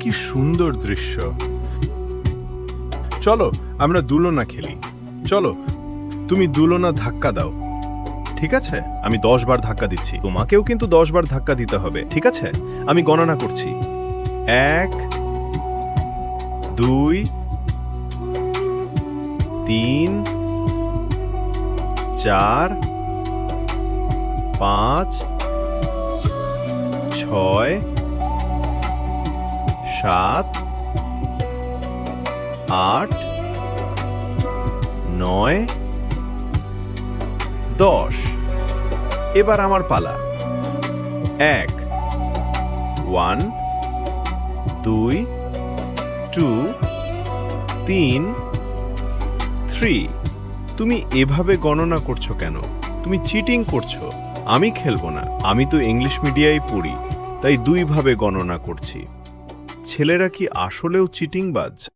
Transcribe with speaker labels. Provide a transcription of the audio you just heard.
Speaker 1: কি সুন্দর দৃশ্য। চলো আমরা দুলনা খেলি। চলো, তুমি দুলনা ধাক্কা দাও। ঠিক আছে, আমি 10 বার ধাক্কা দিচ্ছি, তোমাকেও কিন্তু 10 বার ধাক্কা দিতে হবে। ঠিক আছে, আমি গণনা করছি। 1 2 3 4 5 6 7 8 9 10। এবার আমার পালা। 1 1 2 2 3 3। তুমি এভাবে গণনা করছো কেন? তুমি চিটিং করছো। আমি খেলবো না। আমি তো ইংলিশ মিডিয়ায় পড়ি, তাই 2 ভাবে গণনা করছি। ছেলেরা কি আসলেও চিটিংবাজ?